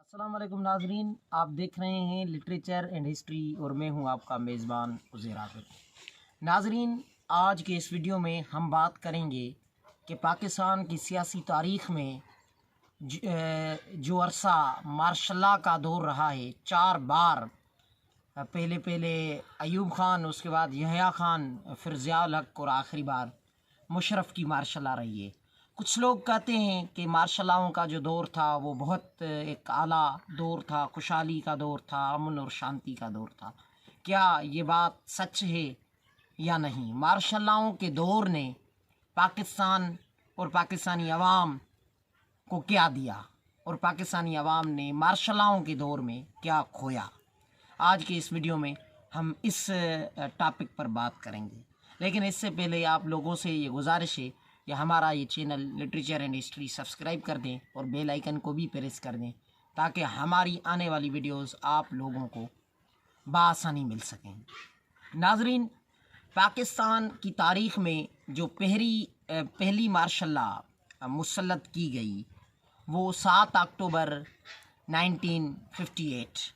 अस्सलाम वालेकुम नाजरीन, आप देख रहे हैं लिटरेचर एंड हिस्ट्री और मैं हूं आपका मेज़बान उज़ैर आबिद। नाजरीन, आज के इस वीडियो में हम बात करेंगे कि पाकिस्तान की सियासी तारीख़ में जो अरसा मार्शल लॉ का दौर रहा है, 4 बार पहले अयूब ख़ान, उसके बाद यहया ख़ान, फिर ज़ियाउल हक़ और आखिरी बार मुशर्रफ की मार्शल लॉ रही है। कुछ लोग कहते हैं कि मार्शल लॉ का जो दौर था वो बहुत एक आला दौर था, खुशहाली का दौर था, अमन और शांति का दौर था। क्या ये बात सच है या नहीं? मार्शल लॉ के दौर ने पाकिस्तान और पाकिस्तानी अवाम को क्या दिया और पाकिस्तानी अवाम ने मार्शल लॉ के दौर में क्या खोया? आज के इस वीडियो में हम इस टॉपिक पर बात करेंगे, लेकिन इससे पहले आप लोगों से ये गुजारिश है कि हमारा ये channel literature and history subscribe कर दें और बेल आइकन को भी प्रेस कर दें ताकि हमारी आने वाली वीडियोस आप लोगों को बआसानी मिल सकें। नाजरीन, पाकिस्तान की तारीख़ में जो पहली मार्शल लॉ मुसल्लत की गई वो 7 अक्टूबर 1958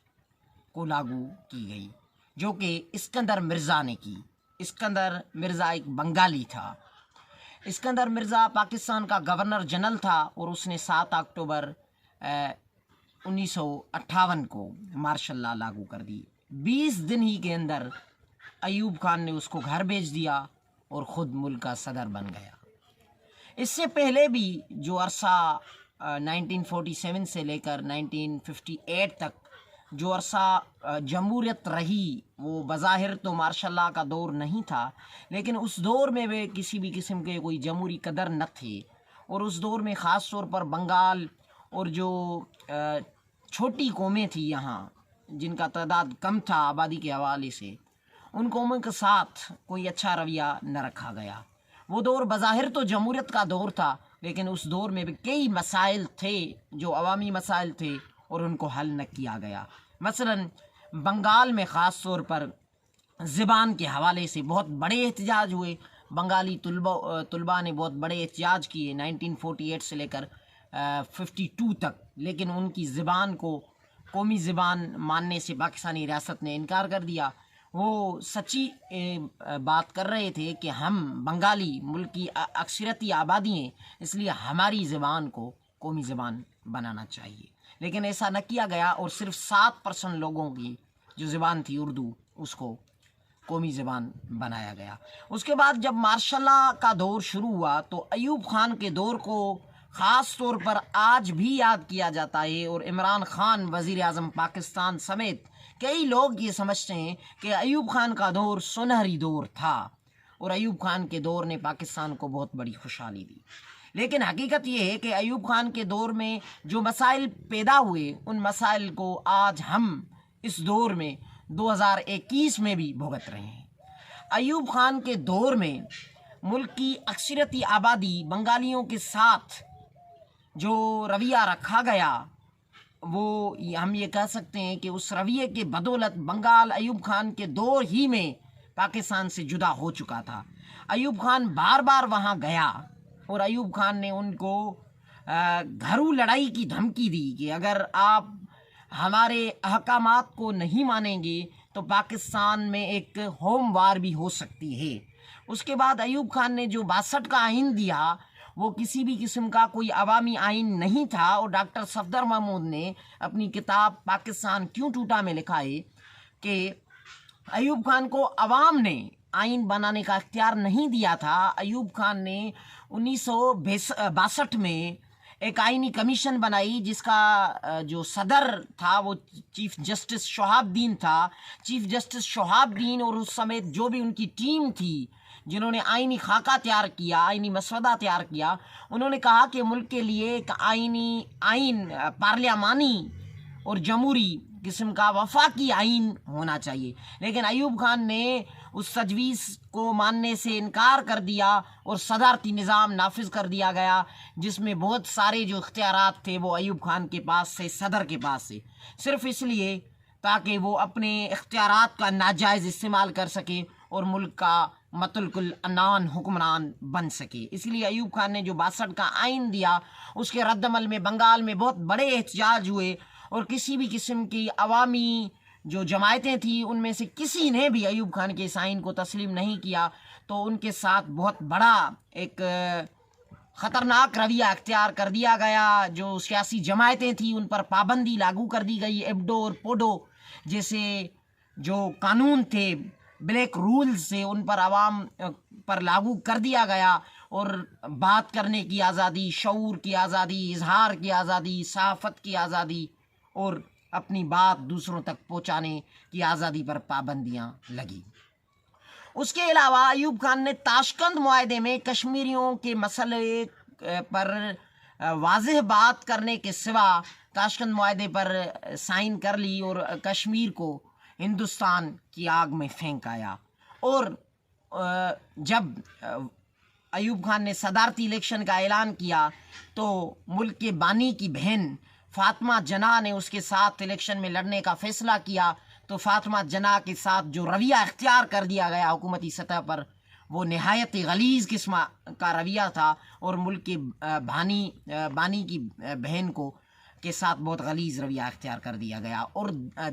को लागू की गई, जो कि इस्कंदर मिर्ज़ा ने की। इस्कंदर मिर्ज़ा एक बंगाली था। इस्कंदर मिर्ज़ा पाकिस्तान का गवर्नर जनरल था और उसने 7 अक्टूबर 1958 को मार्शल लॉ लागू कर दी। 20 दिन ही के अंदर अयूब खान ने उसको घर भेज दिया और ख़ुद मुल्क का सदर बन गया। इससे पहले भी जो अरसा 1947 से लेकर 1958 तक जो अरसा जमहूरियत रही वो बज़ाहिर तो मार्शल लॉ का दौर नहीं था, लेकिन उस दौर में वे किसी भी किस्म के कोई जमहूरी कदर न थे। और उस दौर में ख़ास तौर पर बंगाल और जो छोटी कौमें थी यहाँ, जिनका तादाद कम था आबादी के हवाले से, उन कौमों के साथ कोई अच्छा रवैया न रखा गया। वो दौर बज़ाहिर तो जमहूरियत का दौर था, लेकिन उस दौर में भी कई मसाइल थे जो अवामी मसाइल थे और उनको हल न किया गया। मसलन बंगाल में ख़ास तौर पर ज़बान के हवाले से बहुत बड़े एहतजाज हुए। बंगाली तुलबा ने बहुत बड़े एहतजाज किए 1948 से लेकर 52 तक, लेकिन उनकी ज़बान को कौमी ज़बान मानने से पाकिस्तानी रियासत ने इनकार कर दिया। वो सच्ची बात कर रहे थे कि हम बंगाली मुल्क की अक्सरियती आबादी हैं, इसलिए हमारी ज़बान को कौमी ज़बान बनाना चाहिए, लेकिन ऐसा न किया गया और सिर्फ 7% लोगों की जो ज़बान थी उर्दू, उसको कौमी ज़बान बनाया गया। उसके बाद जब मार्शल लॉ का दौर शुरू हुआ तो अयूब ख़ान के दौर को ख़ास तौर पर आज भी याद किया जाता है और इमरान ख़ान वज़ीर आज़म पाकिस्तान समेत कई लोग ये समझते हैं कि अयूब ख़ान का दौर सुनहरी दौर था और अयूब ख़ान के दौर ने पाकिस्तान को बहुत बड़ी खुशहाली दी। लेकिन हकीकत ये है कि अयूब ख़ान के दौर में जो मसाइल पैदा हुए, उन मसाइल को आज हम इस दौर में 2021 में भी भुगत रहे हैं। अयूब ख़ान के दौर में मुल्क की अक्सरियती आबादी बंगालियों के साथ जो रवैया रखा गया, वो हम ये कह सकते हैं कि उस रवैये के बदौलत बंगाल अयूब ख़ान के दौर ही में पाकिस्तान से जुदा हो चुका था। अयूब ख़ान बार बार वहाँ गया और अयूब ख़ान ने उनको घरेलू लड़ाई की धमकी दी कि अगर आप हमारे अहकामात को नहीं मानेंगे तो पाकिस्तान में एक होम वार भी हो सकती है। उसके बाद अयूब ख़ान ने जो 62 का आइन दिया वो किसी भी किस्म का कोई अवामी आइन नहीं था और डॉक्टर सफदर महमूद ने अपनी किताब पाकिस्तान क्यों टूटा में लिखा है कि अयूब ख़ान को अवाम ने आइन बनाने का इख्तियार नहीं दिया था। अयूब ख़ान ने 1962 में एक आइनी कमीशन बनाई जिसका जो सदर था वो चीफ जस्टिस शहाबुद्दीन था। चीफ जस्टिस शहाबुद्दीन और उस समय जो भी उनकी टीम थी जिन्होंने आइनी खाका तैयार किया, आइनी मसवदा तैयार किया, उन्होंने कहा कि मुल्क के लिए एक आइन पार्लियामानी और जमहूरी किस्म का वफाकी आइन होना चाहिए। लेकिन अयूब ख़ान ने उस तजवीज़ को मानने से इनकार कर दिया और सदारती निज़ाम नाफिज कर दिया गया, जिसमें बहुत सारे जो इख्तियारात थे वो अयूब ख़ान के पास से, सदर के पास से, सिर्फ़ इसलिए ताकि वो अपने इख्तियारात का नाजायज़ इस्तेमाल कर सके और मुल्क का मतुल अनान हुक्मरान बन सके। इसलिए अयूब ख़ान ने जो 62 का आइन दिया उसके रद्दमल में बंगाल में बहुत बड़े एहतजाज हुए اور کسی بھی قسم کی عوامی جو جماعتیں تھیں ان میں سے کسی نے بھی ایوب خان کے اس آئین کو تسلیم نہیں کیا، تو ان کے ساتھ بہت بڑا ایک خطرناک رویہ اختیار کر دیا گیا۔ جو سیاسی جماعتیں تھیں ان پر پابندی لاگو کر دی گئی، ایبڈو اور پوڈو جیسے جو قانون تھے، بلیک رولز سے ان پر عوام پر لاگو کر دیا گیا، اور بات کرنے کی آزادی، شعور کی آزادی، اظہار کی آزادی، صحافت کی آزادی اور اپنی بات دوسروں تک پہنچانے کی آزادی پر پابندیاں لگی۔ اس کے علاوہ ایوب خان نے تاشقند معاہدے میں کشمیریوں کے مسئلے پر واضح بات کرنے کے سوا تاشقند معاہدے پر سائن کر لی اور کشمیر کو ہندوستان کی آگ میں پھینک آیا۔ اور جب ایوب خان نے صدارتی الیکشن کا اعلان کیا تو ملک کے بانی کی بہن فاطمہ جناح نے اس کے ساتھ الیکشن میں لڑنے کا فیصلہ کیا، تو فاطمہ جناح کے ساتھ جو رویہ اختیار کر دیا گیا حکومتی سطح پر وہ نہایت غلیظ قسم کا رویہ تھا، اور ملک کے بانی کی بہن کو کے ساتھ بہت غلیظ رویہ اختیار کر دیا گیا، اور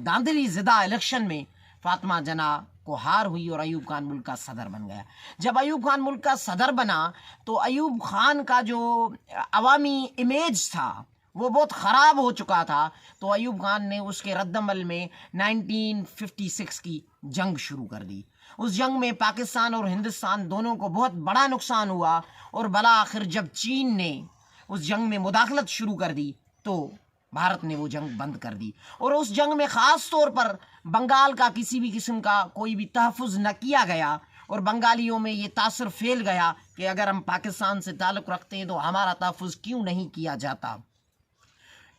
داندلی زدہ الیکشن میں فاطمہ جناح کو ہار ہوئی اور ایوب خان ملک کا صدر بن گیا۔ جب ایوب خان ملک کا صدر بنا تو ایوب خان کا جو عوامی امیج تھا وہ بہت خراب ہو چکا تھا، تو ایوب خان نے اس کے رد عمل میں 1956 کی جنگ شروع کر دی۔ اس جنگ میں پاکستان اور ہندوستان دونوں کو بہت بڑا نقصان ہوا، اور بالآخر جب چین نے اس جنگ میں مداخلت شروع کر دی تو بھارت نے وہ جنگ بند کر دی، اور اس جنگ میں خاص طور پر بنگال کا کسی بھی قسم کا کوئی بھی تحفظ نہ کیا گیا، اور بنگالیوں میں یہ تاثر پھیل گیا کہ اگر ہم پاکستان سے تعلق رکھتے ہیں تو ہمارا تحفظ کیوں نہیں کیا جاتا۔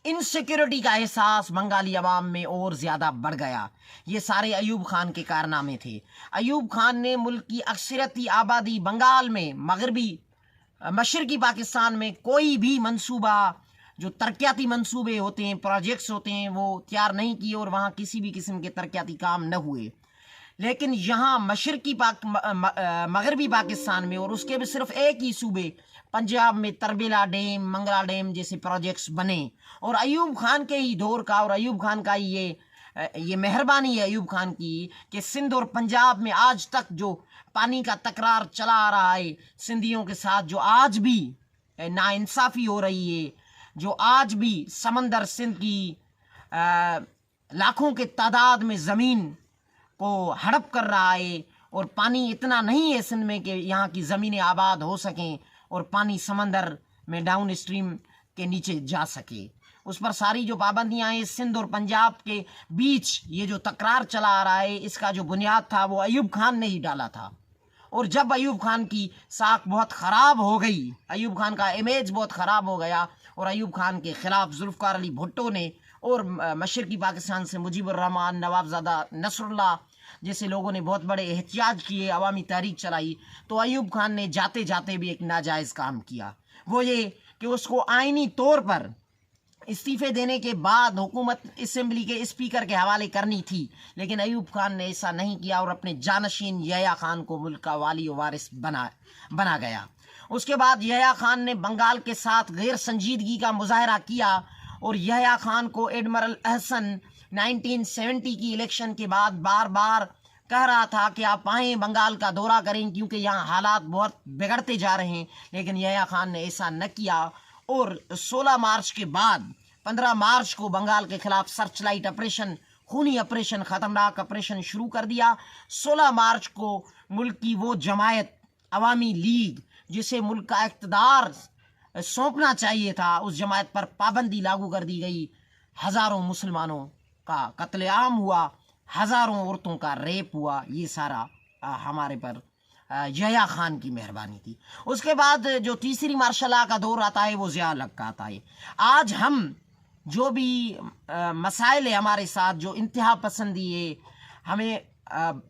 انسیکیورٹی کا احساس بنگالی عوام میں اور زیادہ بڑھ گیا۔ یہ سارے ایوب خان کے کارنامے تھے۔ ایوب خان نے ملک کی اکثریتی آبادی بنگال میں، مشرقی پاکستان میں کوئی بھی منصوبہ، جو ترقیاتی منصوبے ہوتے ہیں، پروجیکٹس ہوتے ہیں، وہ تیار نہیں کیے، اور وہاں کسی بھی قسم کے ترقیاتی کام نہ ہوئے۔ لیکن یہاں مغربی پاکستان میں اور اس کے بھی صرف ایک ہی صوبے پنجاب میں تربیلا ڈیم، منگلا ڈیم جیسے پروجیکٹس بنے، اور ایوب خان کے ہی دور کا، اور ایوب خان کا یہ مہربانی ہے ایوب خان کی کہ سندھ اور پنجاب میں آج تک جو پانی کا تکرار چلا آ رہا ہے سندھیوں کے ساتھ، جو آج بھی ناانصافی ہو رہی ہے، جو آج بھی سمندر سندھ کی لاکھوں کے تعداد میں زمین کو ہڑپ کر رہا ہے، اور پانی اتنا نہیں ہے سندھ میں کہ یہاں کی زمینیں آباد ہو سکیں اور پانی سمندر میں ڈاؤن اسٹریم کے نیچے جا سکے، اس پر ساری جو پابندیاں ہیں سندھ اور پنجاب کے بیچ یہ جو تکرار چلا آ رہا ہے، اس کا جو بنیاد تھا وہ ایوب خان نے ہی ڈالا تھا۔ اور جب ایوب خان کی ساکھ بہت خراب ہو گئی، ایوب خان کا امیج بہت خراب ہو گیا، اور ایوب خان کے خلاف ذوالفقار علی بھٹو نے اور مشرقی پاکستان سے مجیب الرحمان، نوابزادہ نصر اللہ جیسے لوگوں نے بہت بڑے احتجاج کیے، عوامی تحریک چلائی، تو ایوب خان نے جاتے جاتے بھی ایک ناجائز کام کیا، وہ یہ کہ اس کو آئینی طور پر استعفے دینے کے بعد حکومت اسمبلی کے اسپیکر کے حوالے کرنی تھی، لیکن ایوب خان نے ایسا نہیں کیا، اور اپنے جانشین یحییٰ خان کو ملک کا والی و وارث بنا گیا۔ اس کے بعد یحییٰ خان نے بنگال کے ساتھ غیر سنجیدگی کا مظاہرہ کیا، اور یحییٰ خان کو ایڈمرل احسن 1970 کی الیکشن کے بعد بار بار کہہ رہا تھا کہ آپ آئیں بنگال کا دورہ کریں کیونکہ یہاں حالات بہت بگڑتے جا رہے ہیں، لیکن یحییٰ خان نے ایسا نہ کیا، اور 16 مارچ کے بعد 15 مارچ کو بنگال کے خلاف سرچ لائٹ آپریشن، خونی آپریشن، خطرناک آپریشن شروع کر دیا۔ 16 مارچ کو ملک کی وہ جماعت عوامی لیگ جسے ملک کا اقتدار سونپنا چاہیے تھا، اس جماعت پر پابندی لاگو کر دی گئی، ہزاروں مسلمانوں کا قتل عام ہوا، ہزاروں عورتوں کا ریپ ہوا، یہ سارا ہمارے پر یحییٰ خان کی مہربانی تھی۔ اس کے بعد جو تیسری مارشل لا کا دور آتا ہے وہ ضیاء الحق کا آتا ہے۔ آج ہم جو بھی مسائل ہے ہمارے ساتھ، جو انتہا پسندی ہے،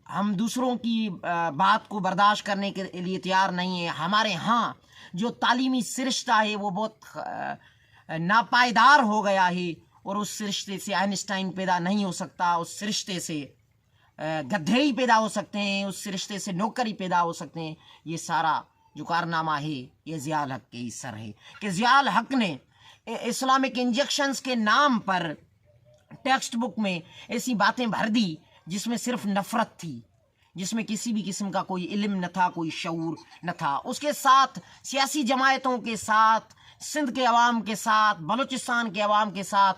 ہم دوسروں کی بات کو برداشت کرنے کے لیے تیار نہیں ہیں، ہمارے ہاں جو تعلیمی سرشتہ ہے وہ بہت ناپائیدار ہو گیا ہے، اور اس سرشتے سے آئنسٹائن پیدا نہیں ہو سکتا، اس سرشتے سے گدھے ہی پیدا ہو سکتے ہیں، اس رشتے سے نوکری پیدا ہو سکتے ہیں۔ یہ سارا جو کارنامہ ہے یہ ضیاء الحق کے ہی سر ہے، کہ ضیاء الحق نے اسلامک انجیکشنز کے نام پر टेक्स्ट बुक में ऐसी बातें भर दी जिसमें सिर्फ नफरत थी, जिसमें किसी भी किस्म का कोई इल्म न था, कोई शऊर न था। उसके साथ सियासी जमायतों के साथ, सिंध के अवाम के साथ, बलूचिस्तान के अवाम के साथ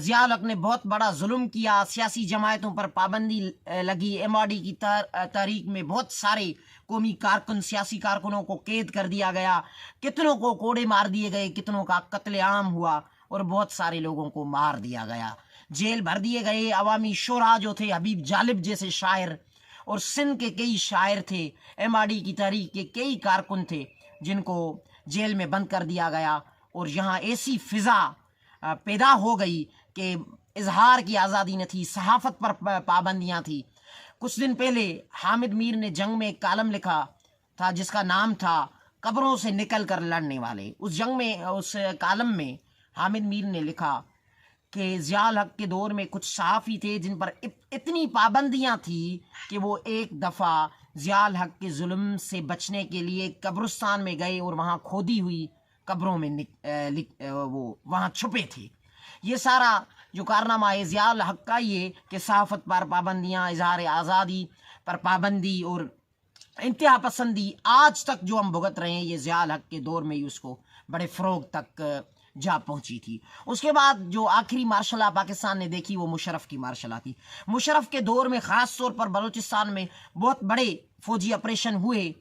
ज़िया उल हक ने बहुत बड़ा जुल्म किया। सियासी जमायतों पर पाबंदी लगी। MRD की तारीख में बहुत सारे कौमी कारकुन, सियासी कारकुनों को कैद कर दिया गया, कितनों को कोड़े मार दिए गए, कितनों का कत्लेआम हुआ और बहुत सारे लोगों को मार दिया गया, जेल भर दिए गए। अवामी शोरा जो थे, हबीब जालिब जैसे शायर और सिंध के कई शायर थे, MRD की तारीख के कई कारकुन थे जिनको जेल में बंद कर दिया गया। और यहाँ ऐसी फिज़ा पैदा हो गई कि इजहार की आज़ादी न थी, सहाफ़त पर पाबंदियाँ थी। कुछ दिन पहले हामिद मीर ने जंग में एक कालम लिखा था जिसका नाम था कब्रों से निकल कर लड़ने वाले। उस जंग में, उस कालम में हामिद मीर ने लिखा कि ज़िया उल हक के दौर में कुछ सहाफ़ी थे जिन पर इतनी पाबंदियाँ थी कि वो एक दफ़ा ज़िया उल हक के जुल्म से बचने के लिए कब्रिस्तान में गए और वहाँ खोदी हुई कब्रों में वो वहाँ छुपे थे। ये सारा जो कारनामा है ज़िया उल हक का ये कि सहाफ़त पर पाबंदियाँ, इजहार आज़ादी पर पाबंदी और इंतहा पसंदी आज तक जो हम भुगत रहे हैं, ये ज़िया उल हक के दौर में ही उसको बड़े फ़रोग तक जा पहुंची थी। उसके बाद जो आखिरी मार्शल लॉ पाकिस्तान ने देखी वो मुशर्रफ की मार्शल लॉ थी। मुशर्रफ के दौर में ख़ास तौर पर बलूचिस्तान में बहुत बड़े फौजी ऑपरेशन हुए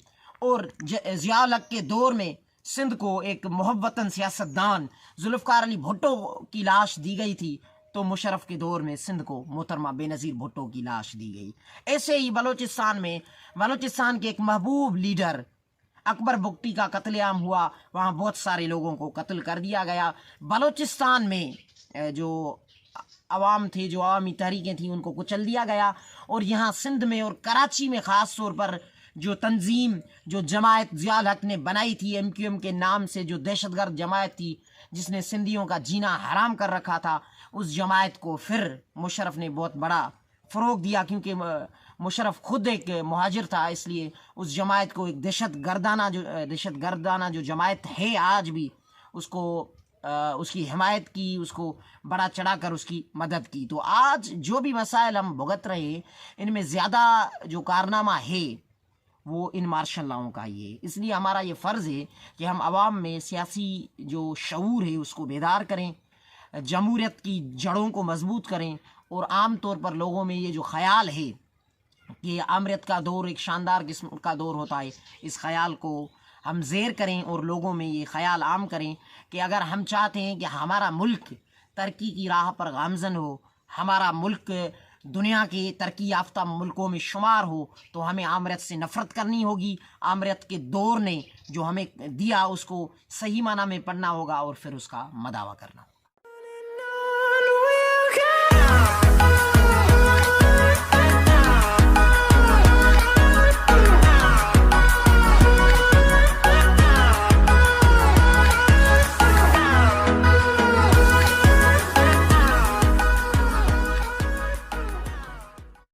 और ज़िया उल हक के दौर में सिंध को एक मुहब्बतन सियासतदान जुल्फ़िकार अली भुट्टो की लाश दी गई थी, तो मुशर्रफ के दौर में सिंध को मोहतरमा बेनज़ीर भुट्टो की लाश दी गई। ऐसे ही बलूचिस्तान में बलूचिस्तान के एक महबूब लीडर अकबर बुगटी का कत्लेआम हुआ, वहाँ बहुत सारे लोगों को कत्ल कर दिया गया। बलूचिस्तान में जो अवाम थे, जो अवामी तहरीकें थी, उनको कुचल दिया गया। और यहाँ सिंध में और कराची में ख़ास तौर पर जो तंजीम, जो जमायत ज़िया उल हक ने बनाई थी MQM के नाम से, जो दहशतगर्द जमायत थी जिसने सिंधियों का जीना हराम कर रखा था, उस जमायत को फिर मुशर्रफ ने बहुत बड़ा फ़रोग दिया, क्योंकि मुशर्रफ खुद एक मुहाजिर था, इसलिए उस जमायत को एक दहशतगर्दाना जो जमायत है आज भी, उसको उसकी हिमायत की, उसको बड़ा चढ़ा कर उसकी मदद की। तो आज जो भी मसाइल हम भुगत रहे हैं, इनमें ज़्यादा जो कारनामा है वो इन मार्शल लॉ का ही है। इसलिए हमारा ये फ़र्ज़ है कि हम आवाम में सियासी जो शऊर है उसको बेदार करें, जमहूरियत की जड़ों को मजबूत करें और आम तौर पर लोगों में ये जो ख़याल है कि आमरत का दौर एक शानदार किस्म का दौर होता है, इस ख़याल को हम ज़ेर करें और लोगों में ये ख़याल आम करें कि अगर हम चाहते हैं कि हमारा मुल्क तरक्की की राह पर गामज़न हो, हमारा मुल्क दुनिया के तरक्की याफ्ता मुल्कों में शुमार हो, तो हमें आमरत से नफ़रत करनी होगी। आमरत के दौर ने जो हमें दिया उसको सही माना में पढ़ना होगा और फिर उसका मदावा करना होगा।